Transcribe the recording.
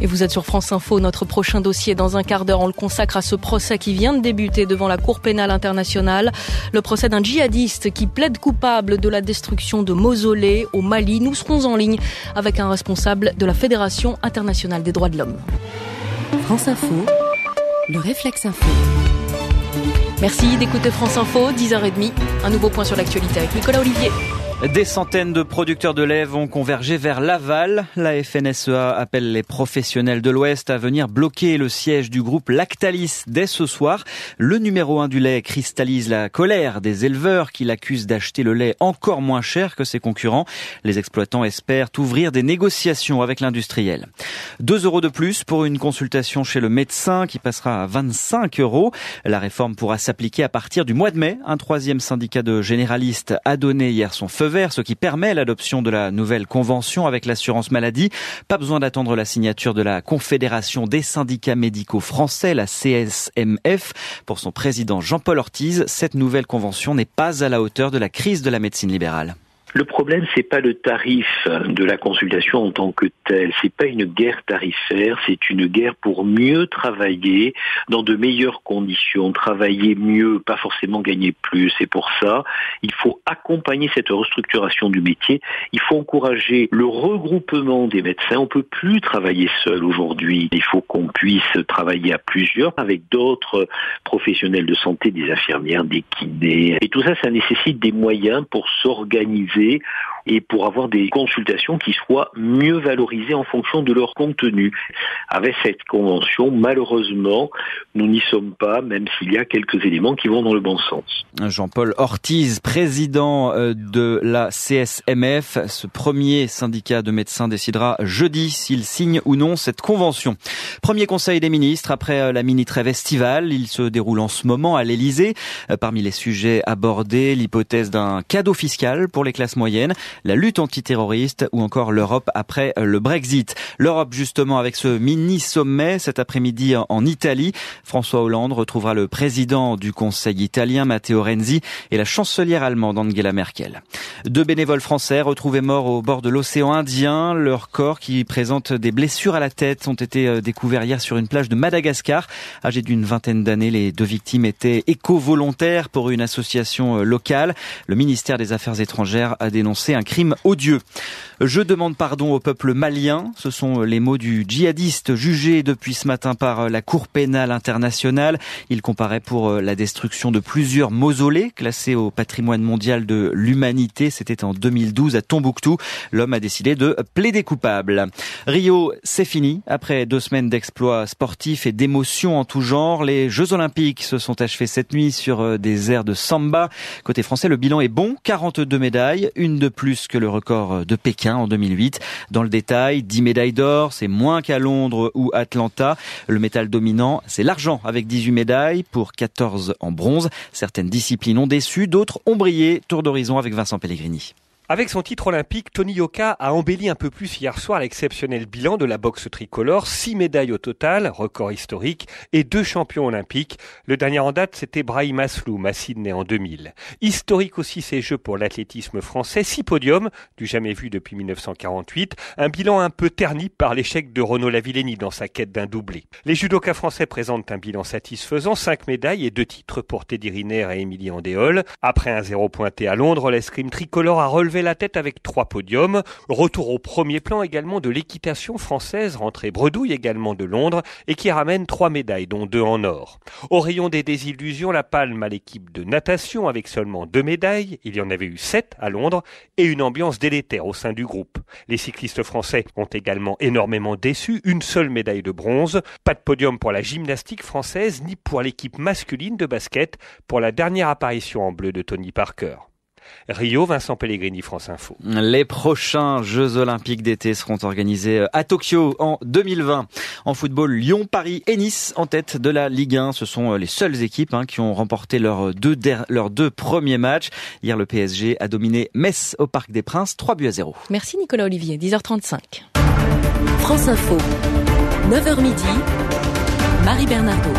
Et vous êtes sur France Info, notre prochain dossier dans un quart d'heure. On le consacre à ce procès qui vient de débuter devant la Cour pénale internationale. Le procès d'un djihadiste qui plaide coupable de la destruction de mausolées au Mali. Nous serons en ligne avec un responsable de la Fédération internationale des droits de l'homme. France Info, le réflexe info. Merci d'écouter France Info, 10h30. Un nouveau point sur l'actualité avec Nicolas Olivier. Des centaines de producteurs de lait vont converger vers Laval. La FNSEA appelle les professionnels de l'Ouest à venir bloquer le siège du groupe Lactalis dès ce soir. Le numéro 1 du lait cristallise la colère des éleveurs qui l'accusent d'acheter le lait encore moins cher que ses concurrents. Les exploitants espèrent ouvrir des négociations avec l'industriel. 2 € de plus pour une consultation chez le médecin qui passera à 25 €. La réforme pourra s'appliquer à partir du mois de mai. Un 3e syndicat de généralistes a donné hier son feu vert, ce qui permet l'adoption de la nouvelle convention avec l'assurance maladie. Pas besoin d'attendre la signature de la Confédération des syndicats médicaux français, la CSMF. Pour son président Jean-Paul Ortiz, cette nouvelle convention n'est pas à la hauteur de la crise de la médecine libérale. Le problème, c'est pas le tarif de la consultation en tant que tel. C'est pas une guerre tarifaire, c'est une guerre pour mieux travailler dans de meilleures conditions, travailler mieux, pas forcément gagner plus. Et pour ça, il faut accompagner cette restructuration du métier. Il faut encourager le regroupement des médecins. On peut plus travailler seul aujourd'hui. Il faut qu'on puisse travailler à plusieurs avec d'autres professionnels de santé, des infirmières, des kinés. Et tout ça, ça nécessite des moyens pour s'organiser et pour avoir des consultations qui soient mieux valorisées en fonction de leur contenu. Avec cette convention, malheureusement, nous n'y sommes pas, même s'il y a quelques éléments qui vont dans le bon sens. Jean-Paul Ortiz, président de la CSMF, ce premier syndicat de médecins décidera jeudi s'il signe ou non cette convention. Premier conseil des ministres après la mini-trêve estivale. Il se déroule en ce moment à l'Elysée. Parmi les sujets abordés, l'hypothèse d'un cadeau fiscal pour les classes moyennes, la lutte antiterroriste ou encore l'Europe après le Brexit. L'Europe justement avec ce mini-sommet cet après-midi en Italie. François Hollande retrouvera le président du Conseil italien Matteo Renzi et la chancelière allemande Angela Merkel. 2 bénévoles français retrouvés morts au bord de l'océan Indien. Leurs corps qui présentent des blessures à la tête ont été découverts hier sur une plage de Madagascar. Âgés d'une vingtaine d'années, les 2 victimes étaient éco-volontaires pour une association locale. Le ministère des Affaires étrangères a dénoncé un crime odieux. Je demande pardon au peuple malien. Ce sont les mots du djihadiste jugé depuis ce matin par la Cour pénale internationale. Il comparaît pour la destruction de plusieurs mausolées classés au patrimoine mondial de l'humanité. C'était en 2012 à Tombouctou. L'homme a décidé de plaider coupable. Rio, c'est fini. Après 2 semaines d'exploits sportifs et d'émotions en tout genre, les Jeux Olympiques se sont achevés cette nuit sur des airs de samba. Côté français, le bilan est bon. 42 médailles, une de plus que le record de Pékin en 2008. Dans le détail, 10 médailles d'or, c'est moins qu'à Londres ou Atlanta. Le métal dominant, c'est l'argent avec 18 médailles pour 14 en bronze. Certaines disciplines ont déçu, d'autres ont brillé. Tour d'horizon avec Vincent Pellegrini. Avec son titre olympique, Tony Yoka a embelli un peu plus hier soir l'exceptionnel bilan de la boxe tricolore. 6 médailles au total, record historique, et 2 champions olympiques. Le dernier en date, c'était Brahim Asloum à Sydney en 2000. Historique aussi ces Jeux pour l'athlétisme français. 6 podiums, du jamais vu depuis 1948. Un bilan un peu terni par l'échec de Renaud Lavillenie dans sa quête d'un doublé. Les judokas français présentent un bilan satisfaisant. 5 médailles et 2 titres pour Teddy Riner et Émilie Andéol. Après un 0 pointé à Londres, l'escrime tricolore a relevé la tête avec 3 podiums. Retour au premier plan également de l'équitation française, rentrée bredouille également de Londres et qui ramène 3 médailles, dont 2 en or. Au rayon des désillusions, la palme à l'équipe de natation avec seulement 2 médailles. Il y en avait eu 7 à Londres et une ambiance délétère au sein du groupe. Les cyclistes français ont également énormément déçu. Une seule médaille de bronze. Pas de podium pour la gymnastique française ni pour l'équipe masculine de basket pour la dernière apparition en bleu de Tony Parker. Rio, Vincent Pellegrini, France Info. Les prochains Jeux Olympiques d'été seront organisés à Tokyo en 2020. En football, Lyon, Paris et Nice en tête de la Ligue 1. Ce sont les seules équipes qui ont remporté leurs deux premiers matchs. Hier, le PSG a dominé Metz au Parc des Princes, 3-0. Merci Nicolas Olivier, 10h35. France Info, 9h midi, Marie Bernardo.